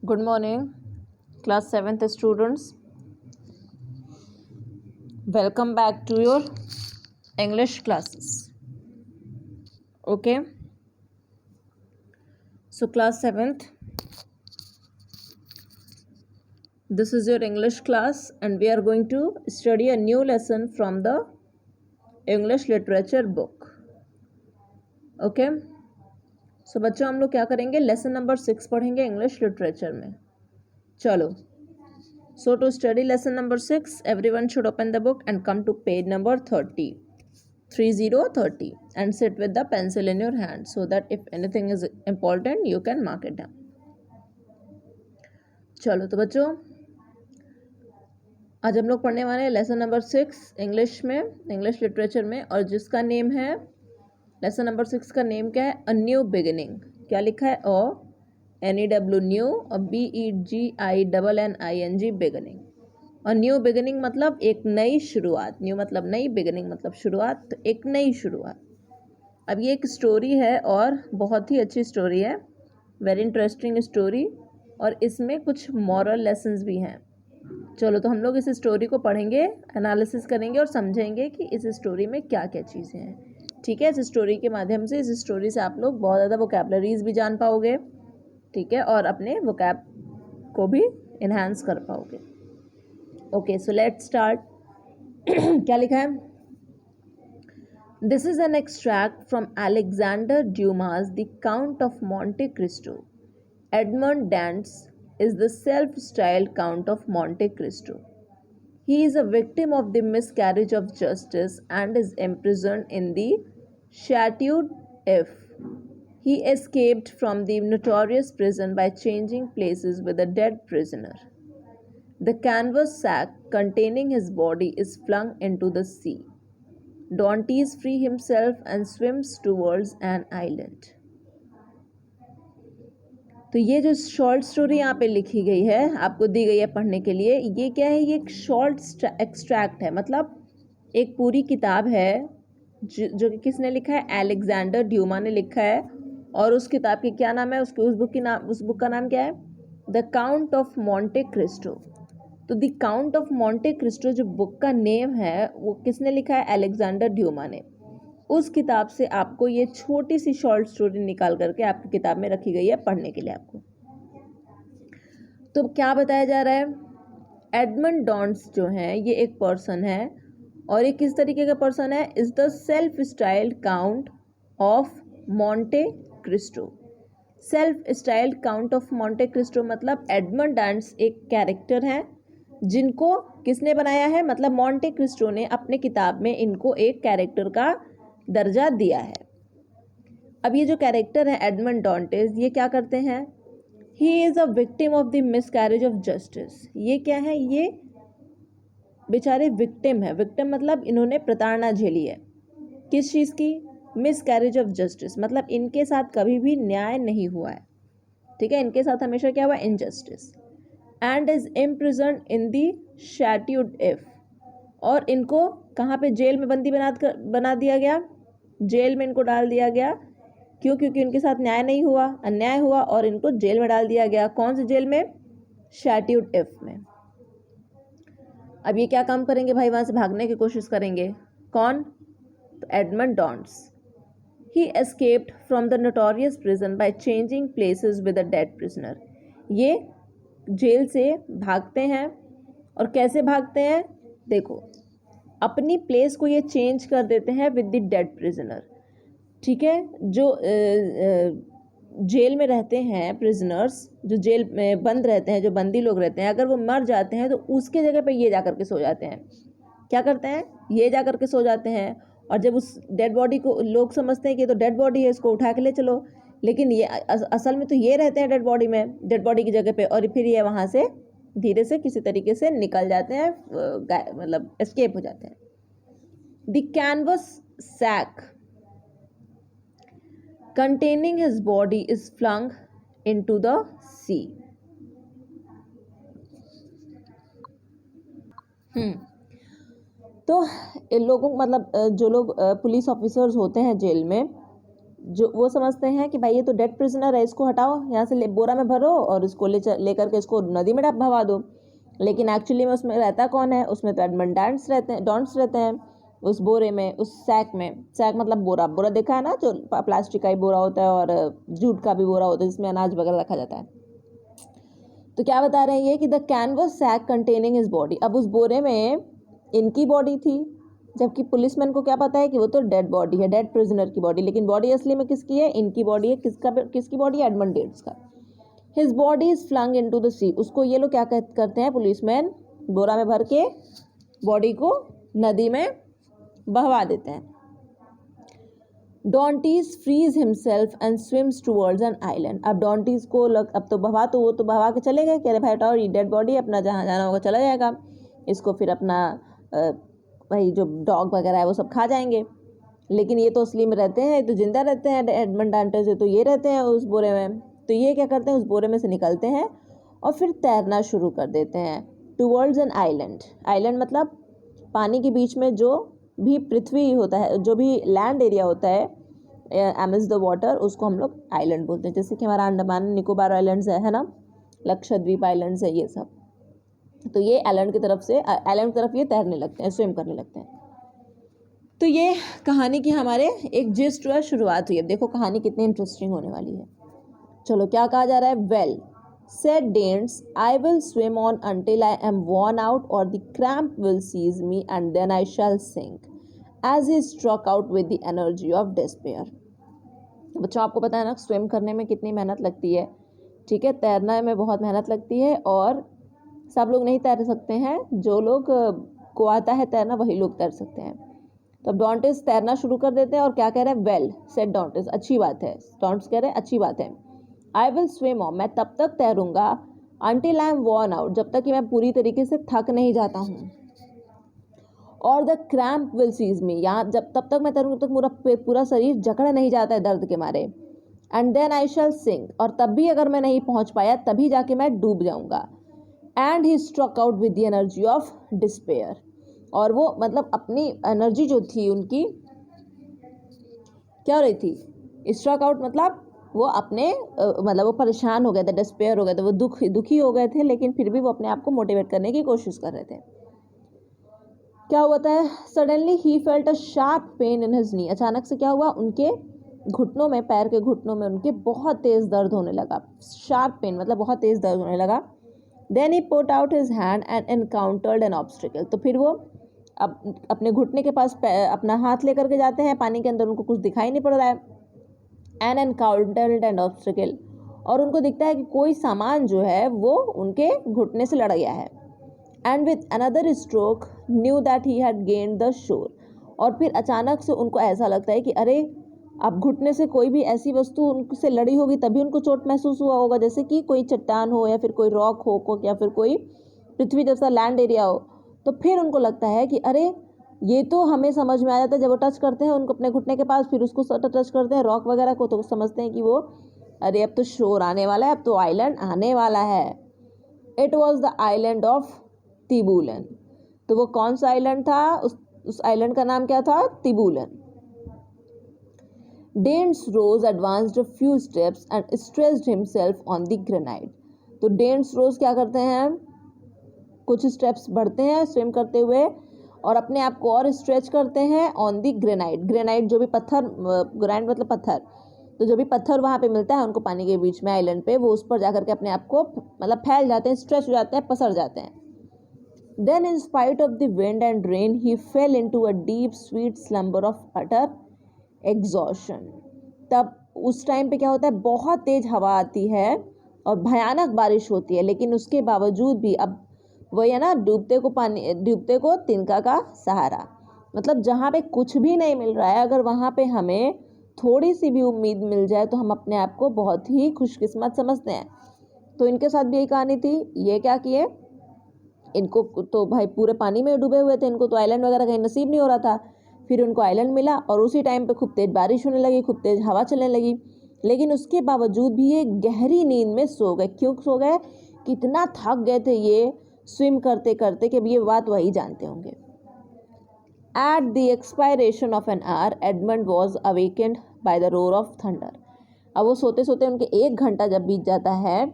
Good morning, class 7th students. Welcome back to your English classes. Okay, so class 7th, this is your English class, and we are going to study a new lesson from the English literature book. Okay, so बच्चों हम लोग क्या करेंगे, lesson number 6 पढ़ेंगे English literature में. चलो, so to study lesson number 6, everyone should open the book and come to page number 30 and sit with the pencil in your hand so that if anything is important you can mark it down. चलो तो बच्चों, आज हम लोग पढ़ने वाले हैं lesson number 6 English में, इंग्लिश लिटरेचर में, और जिसका नेम है, लेसन नंबर 6 का नेम क्या है, अ न्यू बिगिनिंग. क्या लिखा है, NEW न्यू, और BEGINNING बिगिनिंग. और न्यू बिगिनिंग मतलब एक नई शुरुआत, न्यू मतलब नई, बिगिनिंग मतलब शुरुआत, तो एक नई शुरुआत. अब ये एक स्टोरी है और बहुत ही अच्छी स्टोरी है, वेरी इंटरेस्टिंग स्टोरी, और इसमें कुछ मॉरल लेसन्स भी हैं. चलो तो हम लोग इस स्टोरी को पढ़ेंगे, एनालिसिस करेंगे और समझेंगे कि इस स्टोरी में क्या क्या चीज़ें हैं. ठीक है, इस स्टोरी के माध्यम से, इस स्टोरी से आप लोग बहुत ज़्यादा वोकैबलरीज भी जान पाओगे. ठीक है, और अपने वोकैब को भी इन्हांस कर पाओगे. Okay, so let's start. क्या लिखा है, this is an extract from Alexander Dumas the Count of Monte Cristo. Edmond Dantes is the self-styled Count of Monte Cristo. He is a victim of the miscarriage of justice and is imprisoned in the Chateau d'If. He escaped from the notorious prison by changing places with a dead prisoner. The canvas sack containing his body is flung into the sea. Dantes frees himself and swims towards an island. तो ये जो short story यहाँ पे लिखी गई है, आपको दी गई है पढ़ने के लिए, ये क्या है, ये एक शॉर्ट एक्सट्रैक्ट है. मतलब एक पूरी किताब है जो कि किसने लिखा है, अलेक्जेंडर ड्यूमा ने लिखा है. और उस किताब की क्या नाम है, उस बुक का नाम क्या है, the Count of Monte Cristo. तो the Count of Monte Cristo जो बुक का नेम है, वो किसने लिखा है, अलेक्जेंडर ड्यूमा ने. उस किताब से आपको ये छोटी सी शॉर्ट स्टोरी निकाल करके आपकी किताब में रखी गई है पढ़ने के लिए आपको. तो क्या बताया जा रहा है, एडमंड डॉन्ट्स जो है ये एक पर्सन है, और ये किस तरीके का पर्सन है, is the self styled count of Monte Christo. Self styled count of Monte Christo मतलब एडमंड डॉन्ट्स एक कैरेक्टर है जिनको किसने बनाया है, मतलब मॉन्टे क्रिस्टो ने अपने किताब में इनको एक कैरेक्टर का दर्जा दिया है. अब ये जो कैरेक्टर है एडमंड डॉन्टेस, ये क्या करते हैं, he is a victim of the miscarriage of justice. ये क्या है, ये बेचारे विक्टिम है. विक्टिम मतलब इन्होंने प्रताड़ना झेली है. किस चीज़ की, मिसकैरेज ऑफ जस्टिस मतलब इनके साथ कभी भी न्याय नहीं हुआ है. ठीक है, इनके साथ हमेशा क्या हुआ, injustice. And is imprisoned in the chateau d'If. और इनको कहाँ पे, जेल में बंदी बना दिया गया, जेल में इनको डाल दिया गया. क्यों, क्योंकि उनके साथ न्याय नहीं हुआ, अन्याय हुआ, और इनको जेल में डाल दिया गया. कौन से जेल में, शैट्यू d'If में. अब ये क्या काम करेंगे भाई, वहाँ से भागने की कोशिश करेंगे. कौन, तो Edmund don'ts. He escaped from the notorious prison by changing places with a dead prisoner. ये जेल से भागते हैं, और कैसे भागते हैं, देखो अपनी प्लेस को ये चेंज कर देते हैं विद द डेड प्रिजनर. ठीक है, जो जेल में रहते हैं प्रिजनर्स, जो जेल में बंद रहते हैं, जो बंदी लोग रहते हैं, अगर वो मर जाते हैं तो उसके जगह पे ये जा कर के सो जाते हैं. क्या करते हैं, ये जा कर के सो जाते हैं. और जब उस डेड बॉडी को लोग समझते हैं कि तो डेड बॉडी है, इसको उठा के ले चलो, लेकिन ये असल में तो ये रहते हैं डेड बॉडी में, डेड बॉडी की जगह पे, और फिर ये वहाँ से धीरे से किसी तरीके से निकल जाते हैं, मतलब एस्केप हो जाते हैं. The canvas sack containing his body is flung into the sea. तो इन लोगों, मतलब जो लोग पुलिस ऑफिसर्स होते हैं जेल में, जो वो समझते हैं कि भाई ये तो डेड प्रिजनर है, इसको हटाओ यहाँ से, बोरा में भरो और इसको लेकर के इसको नदी में भगा दो। लेकिन एक्चुअली में उसमें रहता कौन है? उसमें तो एडमंड डॉन्ट्स रहते हैं उस बोरे में, उस सैक में। सैक मतलब बोरा, बोरा देखा है ना, जो प्लास्टिक का ही बोरा होता है और जूट का भी बोरा होता है जिसमें अनाज वगैरह रखा जाता है। तो क्या बता रहे हैं ये कि the canvas sack containing his body. अब उस बोरे में इनकी बॉडी थी, जबकि पुलिसमैन को क्या पता है कि वो तो डेड बॉडी है, डेड प्रिजनर की बॉडी, लेकिन बॉडी असली में किसकी है? इनकी बॉडी है। किसकी बॉडी? एडमंड डेट्स का। His body is flung into the sea. उसको ये लोग क्या करते हैं पुलिसमैन, बोरा में भर के बॉडी को नदी में बहवा देते हैं। Dantes frees himself and swims towards an island. अब डॉन्टीज को अब तो वो तो बहवा के चले गए, कह रहे भाई हटाओ, ये डेड बॉडी अपना जहाँ जाना होगा चला जाएगा, इसको फिर अपना भाई जो डॉग वगैरह है वो सब खा जाएंगे। लेकिन ये तो असली में रहते हैं, तो जिंदा रहते हैं एडमंड डांटे से, तो ये रहते हैं उस बोरे में। तो ये क्या करते हैं, उस बोरे में से निकलते हैं और फिर तैरना शुरू कर देते हैं टूवर्ड्स एन आइलैंड। आइलैंड मतलब पानी के बीच में जो भी पृथ्वी होता है, जो भी लैंड एरिया होता है एमिस द वाटर, उसको हम लोग आइलैंड बोलते हैं। जैसे कि हमारा अंडमान निकोबार आइलैंड्स है ना, लक्षद्वीप आइलैंड्स है, ये सब। तो ये आइलैंड की तरफ ये तैरने लगते हैं, स्विम करने लगते हैं। तो ये कहानी की हमारे एक जिस्ट व शुरुआत हुई है। देखो कहानी कितनी इंटरेस्टिंग होने वाली है। चलो क्या कहा जा रहा है? Well said Danes, I will swim on until I am worn out or the cramp will seize me and then I shall sink, as he struck out with the energy of despair. बच्चों आपको पता है ना swim करने में कितनी मेहनत लगती है, ठीक है, तैरने में बहुत मेहनत लगती है और सब लोग नहीं तैर सकते हैं, जो लोग को आता है तैरना वही लोग तैर सकते हैं। तो अब डॉन्टिस तैरना शुरू कर देते हैं और क्या कह रहे हैं? वेल सेड डॉन्टिस, अच्छी बात है। डॉन्टिस कह रहे हैं अच्छी बात है। आई विल स्विम ऑन, मैं तब तक तैरूंगा, until I am worn out, जब तक कि मैं पूरी तरीके से थक नहीं जाता हूँ, और the cramp will sees me, यहाँ तब तक मैं तैरूंगा तब तक पूरा शरीर जकड़ नहीं जाता है दर्द के मारे। And then I shall sink, और तब भी अगर मैं नहीं पहुँच पाया तभी जाके मैं डूब जाऊँगा। And he struck out with the energy of despair, और वो मतलब अपनी एनर्जी जो थी उनकी क्या हो रही थी? स्ट्रक आउट मतलब वो अपने मतलब वो परेशान हो गए थे, डिस्पेयर हो गए थे, वो दुखी हो गए थे, लेकिन फिर भी वो अपने आप को मोटिवेट करने की कोशिश कर रहे थे। क्या हुआ था? Suddenly he felt a sharp pain in his knee. अचानक से क्या हुआ? उनके घुटनों में, पैर के घुटनों में उनके बहुत तेज दर्द होने लगा। शार्प पेन मतलब बहुत तेज दर्द होने लगा। Then he put out his hand and encountered an obstacle. तो फिर वो अब अपने घुटने के पास अपना हाथ लेकर के जाते हैं, पानी के अंदर उनको कुछ दिखाई नहीं पड़ रहा है। एन एनकाउंटर्ड एन ऑब्स्टिकल, और उनको दिखता है कि कोई सामान जो है वो उनके घुटने से लड़ गया है। And with another stroke knew that he had gained the shore, और फिर अचानक से उनको ऐसा लगता है कि अरे अब घुटने से कोई भी ऐसी वस्तु उनसे लड़ी होगी तभी उनको चोट महसूस हुआ होगा, जैसे कि कोई चट्टान हो या फिर कोई रॉक हो या फिर कोई पृथ्वी जैसा लैंड एरिया हो। तो फिर उनको लगता है कि अरे ये तो हमें समझ में आ जाता है जब वो टच करते हैं उनको अपने घुटने के पास, फिर उसको टच करते हैं रॉक वगैरह को, तो समझते हैं कि वो अरे अब तो शोर आने वाला है, अब तो आइलैंड आने वाला है। It was the island of Tiboulen. तो वो कौन सा आइलैंड था? उस आइलैंड का नाम क्या था? Tiboulen. Dantes rose advanced a few steps and stretched himself on the granite. तो डेन्स रोज क्या करते हैं? कुछ स्टेप्स बढ़ते हैं स्विम करते हुए और अपने आप को और स्ट्रेच करते हैं ऑन दी ग्रेनाइट। ग्रेनाइट जो भी पत्थर, ग्रेनाइट मतलब पत्थर, तो जो भी पत्थर वहाँ पे मिलता है उनको पानी के बीच में आइलैंड पे, वो उस पर जाकर के अपने आप को मतलब फैल जाते हैं, स्ट्रेच हो जाते हैं, पसर जाते हैं। Then in spite of the wind and rain he fell into a deep sweet slumber of utter exhaustion. तब उस टाइम पे क्या होता है? बहुत तेज हवा आती है और भयानक बारिश होती है, लेकिन उसके बावजूद भी अब वही है ना, डूबते को तिनका का सहारा। मतलब जहाँ पे कुछ भी नहीं मिल रहा है, अगर वहाँ पे हमें थोड़ी सी भी उम्मीद मिल जाए तो हम अपने आप को बहुत ही खुशकिस्मत समझते हैं। तो इनके साथ भी यही कहानी थी। ये क्या किए? इनको तो भाई पूरे पानी में डूबे हुए थे, इनको तो आइलैंड वगैरह कहीं नसीब नहीं हो रहा था। फिर उनको आइलैंड मिला और उसी टाइम पे खूब तेज बारिश होने लगी, खूब तेज हवा चलने लगी, लेकिन उसके बावजूद भी ये गहरी नींद में सो गए। क्यों सो गए? कितना थक गए थे ये स्विम करते करते कि अब ये बात वही जानते होंगे। At the expiration of an hour Edmund was awakened by the roar of thunder. अब वो सोते सोते उनके 1 घंटा जब बीत जाता है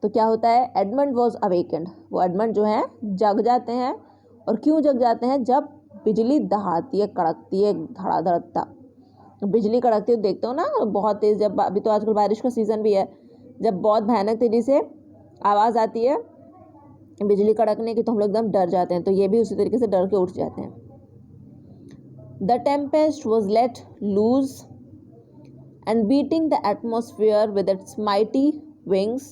तो क्या होता है, एडमंड वॉज अवेकेंड, वो एडमंड जो है जग जाते हैं। और क्यों जग जाते हैं, जब बिजली दहाड़ती है, कड़कती है धड़ाधड़, बिजली कड़कती है तो देखते हो ना बहुत तेज़, जब अभी तो आजकल बारिश का सीज़न भी है, जब बहुत भयानक तेज़ी से आवाज़ आती है बिजली कड़कने की तो हम लोग एकदम डर जाते हैं, तो ये भी उसी तरीके से डर के उठ जाते हैं। The tempest was let loose and beating the atmosphere with its mighty wings.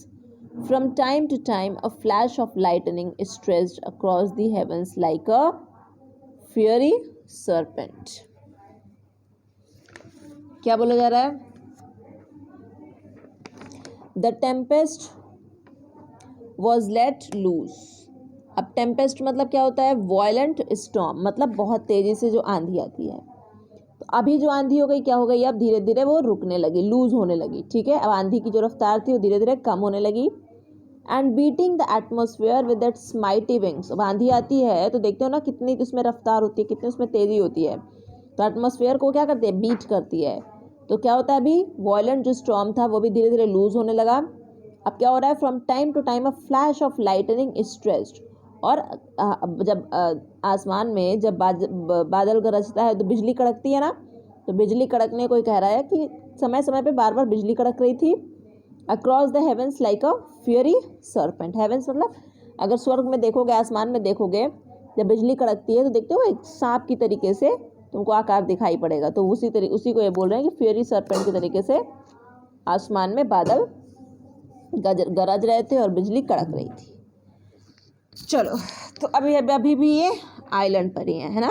From time to time, a flash of lightning stretched across the heavens like a fiery serpent. क्या बोला जा रहा है? The tempest was let loose. अब Tempest मतलब क्या होता है, वायलेंट स्टॉर्म, मतलब बहुत तेजी से जो आंधी आती है। तो अभी जो आंधी हो गई क्या हो गई, अब धीरे धीरे वो रुकने लगी, लूज होने लगी, ठीक है। अब आंधी की जो रफ्तार थी वो धीरे धीरे कम होने लगी। And beating the atmosphere with its mighty wings. अब आंधी आती है तो देखते हो ना कितनी उसमें रफ्तार होती है, कितनी उसमें तेजी होती है, तो एटमोसफियर को क्या करती है, बीट करती है। तो क्या होता है, अभी वायलेंट जो स्टॉर्म था वो भी धीरे धीरे लूज होने लगा। अब क्या हो रहा है, from time to time a flash of lightning stretched. और जब आसमान में जब बादल गरजता है तो बिजली कड़कती है ना, तो बिजली कड़कने कोई कह रहा है कि समय समय पे बार बार बिजली कड़क रही थी। Across the heavens like a fiery serpent. Heavens मतलब अगर स्वर्ग में देखोगे, आसमान में देखोगे, जब बिजली कड़कती है तो देखते हो एक सांप की तरीके से तुमको आकार दिखाई पड़ेगा, तो उसी को ये बोल रहे हैं कि फियरी सर्पेंट के तरीके से आसमान में बादल गरज रहे थे और बिजली कड़क रही थी। चलो, तो अभी भी ये आइलैंड पर ही है ना।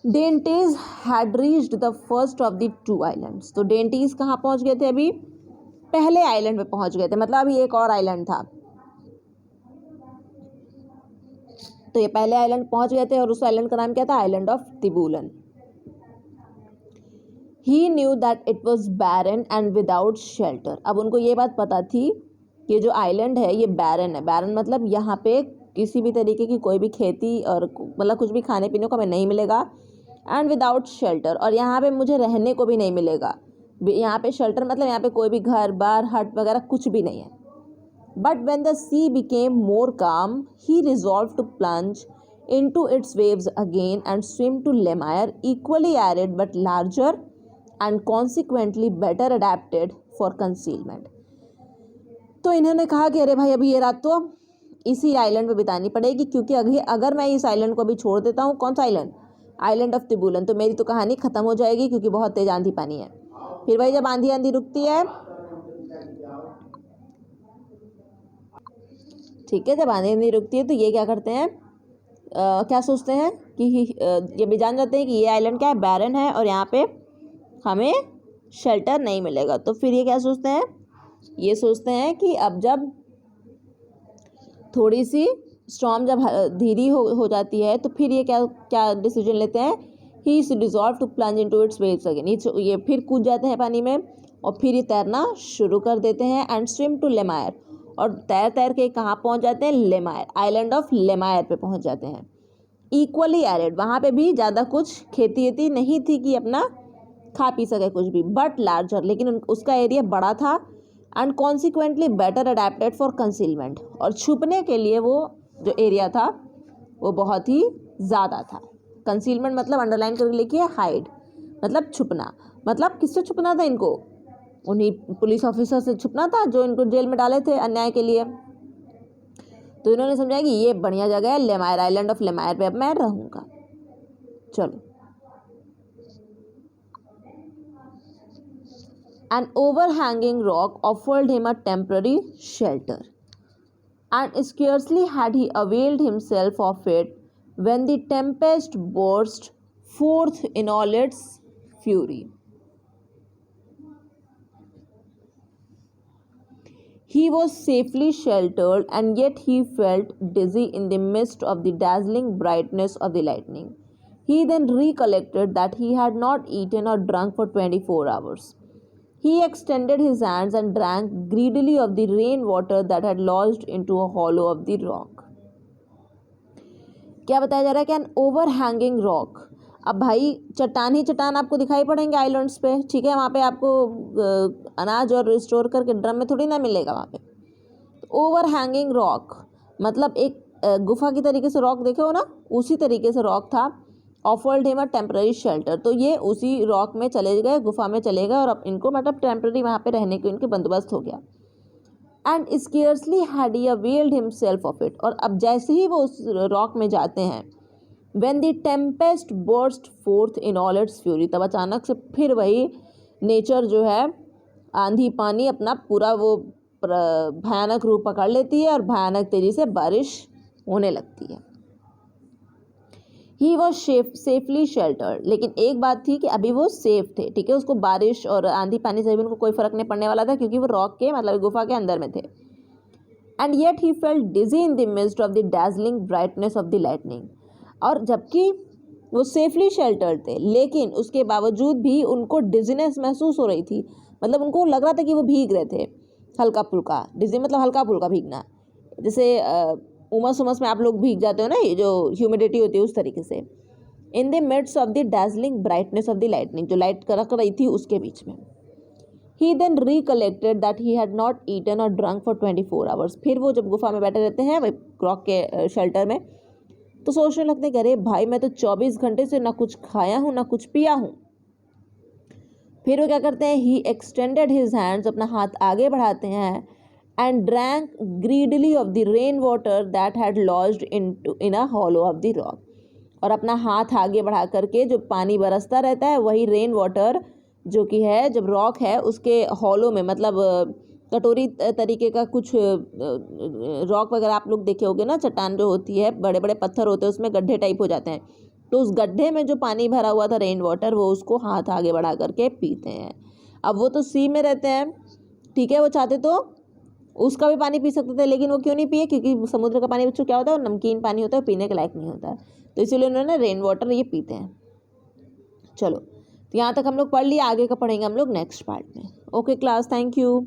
Dantes had reached the first of the 2 islands. तो डेंटीज कहाँ पहुंच गए थे, अभी पहले आइलैंड पे पहुंच गए थे, मतलब अभी एक और आइलैंड था, तो ये पहले आइलैंड पहुंच गए थे और उस आइलैंड का नाम क्या था, island of Tiboulen. He knew that it was barren and without shelter. अब उनको ये बात पता थी कि जो आइलैंड है ये बैरन है। बैरन मतलब यहाँ पे किसी भी तरीके की कोई भी खेती और मतलब कुछ भी खाने पीने को हमें नहीं मिलेगा। एंड विदाउट शेल्टर, और यहाँ पे मुझे रहने को भी नहीं मिलेगा। यहाँ पे शेल्टर मतलब यहाँ पे कोई भी घर बार हट वगैरह कुछ भी नहीं है। But when the sea became more calm he resolved to plunge into its waves again and swim to Lemire, equally arid but larger and consequently better adapted for concealment. तो इन्होंने कहा कि अरे भाई अभी ये रात तो इसी आइलैंड पे बितानी पड़ेगी, क्योंकि अगर मैं इस आइलैंड को अभी छोड़ देता हूँ, कौन सा आइलैंड, आइलैंड ऑफ तिबूलन, तो मेरी तो कहानी खत्म हो जाएगी, क्योंकि बहुत तेज आंधी पानी है। फिर भाई जब आंधी रुकती है, ठीक है, जब आंधी रुकती है तो ये क्या करते हैं, क्या सोचते हैं कि ये भी जान जाते हैं कि ये आइलैंड क्या है, बैरन है और यहाँ पे हमें शेल्टर नहीं मिलेगा। तो फिर ये क्या सोचते हैं, ये सोचते हैं कि अब जब थोड़ी सी स्टॉर्म जब धीरी हो जाती है तो फिर ये क्या डिसीजन लेते हैं, he is resolved to plunge into its waves again. ये फिर कूद जाते हैं पानी में और फिर ये तैरना शुरू कर देते हैं। एंड स्विम टू लेमायर, और तैर के कहाँ पहुँच जाते हैं, लेमायर, आइलैंड ऑफ लेमायर पे पहुँच जाते हैं। इक्वली एरिड, वहाँ पे भी ज़्यादा कुछ खेती वेती नहीं थी कि अपना खा पी सके कुछ भी, बट लार्जर, लेकिन उसका एरिया बड़ा था। And consequently better adapted for concealment, और छुपने के लिए वो जो एरिया था वो बहुत ही ज़्यादा था। कंसीलमेंट मतलब अंडरलाइन करके लिखिए, हाइड मतलब छुपना, मतलब किससे छुपना था इनको, उन्हीं पुलिस ऑफिसर से छुपना था जो इनको जेल में डाले थे अन्याय के लिए। तो इन्होंने समझा कि ये बढ़िया जगह है, लेमायर, आइलैंड ऑफ लेमायर पे अब मैं रहूँगा। चलो, an overhanging rock offered him a temporary shelter, and scarcely had he availed himself of it when the tempest burst forth in all its fury. He was safely sheltered, and yet he felt dizzy in the midst of the dazzling brightness of the lightning. He then recollected that he had not eaten or drunk for 24 hours. He extended his hands and drank greedily of the rain water that had lodged into a hollow of the rock. क्या बताया जा रहा है कि an overhanging rock, अब भाई चट्टान ही चट्टान आपको दिखाई पड़ेंगे आइलैंड्स पे, ठीक है, वहाँ पे आपको अनाज और स्टोर करके ड्रम में थोड़ी ना मिलेगा वहाँ पे। ओवर हैंगिंग रॉक, मतलब एक गुफा की तरीके से रॉक देखे हो ना, उसी तरीके से रॉक था। Offered him a temporary shelter, तो ये उसी रॉक में चले गए, गुफा में चले गए और अब इनको मतलब टेम्पररी वहाँ पे रहने के इनके बंदोबस्त हो गया। And scarcely had he availed himself of it, और अब जैसे ही वो उस रॉक में जाते हैं, when the Tempest burst fourth in all it's fury, तब अचानक से फिर वही नेचर जो है, आंधी पानी अपना पूरा वो भयानक रूप पकड़ लेती है और भयानक तेजी से बारिश होने लगती है। ही वॉज सेफली शेल्टर्ड, लेकिन एक बात थी कि अभी वो सेफ थे, ठीक है, उसको बारिश और आंधी पानी से भी उनको कोई फर्क नहीं पड़ने वाला था क्योंकि वो रॉक के मतलब गुफा के अंदर में थे। And yet he felt dizzy in the mist of the dazzling brightness of the lightning, और जबकि वो सेफली शेल्टर्ड थे लेकिन उसके बावजूद भी उनको डिजीनेस महसूस हो रही थी, मतलब उनको लग रहा था कि वो भीग रहे थे हल्का फुल्का। डिजी मतलब हल्का फुल्का भीगना, जैसे उमस उमस में आप लोग भीग जाते हो ना, ये जो ह्यूमिडिटी होती है उस तरीके से। In the midst of the dazzling brightness of the lightning, जो लाइट करक रही थी उसके बीच में। He then recollected that he had not eaten or drunk for 24 hours, फिर वो जब गुफा में बैठे रहते हैं रॉक के शेल्टर में, तो सोचने लगते हैं कि अरे भाई मैं तो 24 घंटे से ना कुछ खाया हूँ ना कुछ पिया हूँ। फिर वो क्या करते हैं, ही एक्सटेंडेड हिज हैंड्स, अपना हाथ आगे बढ़ाते हैं, and drank greedily of the rain water that had lodged in a hollow of the rock, और अपना हाथ आगे बढ़ा करके जो पानी बरसता रहता है वही रेन वाटर जो कि है जब रॉक है उसके हॉलो में, मतलब कटोरी तरीके का कुछ रॉक वगैरह आप लोग देखे होंगे ना, चट्टान जो होती है बड़े बड़े पत्थर होते हैं उसमें गड्ढे टाइप हो जाते हैं, तो उस गड्ढे में जो पानी भरा हुआ था रेन वाटर, वो उसको हाथ आगे बढ़ा करके पीते हैं। अब वो तो सी में रहते हैं, ठीक है, वो चाहते तो उसका भी पानी पी सकते थे लेकिन वो क्यों नहीं पिए, क्योंकि समुद्र का पानी बच्चों क्या होता है, वो नमकीन पानी होता है, पीने के लायक नहीं होता है, तो इसीलिए उन्होंने रेन वाटर ये पीते हैं। चलो, तो यहाँ तक हम लोग पढ़ लिए, आगे का पढ़ेंगे हम लोग नेक्स्ट पार्ट में। Okay class, thank you.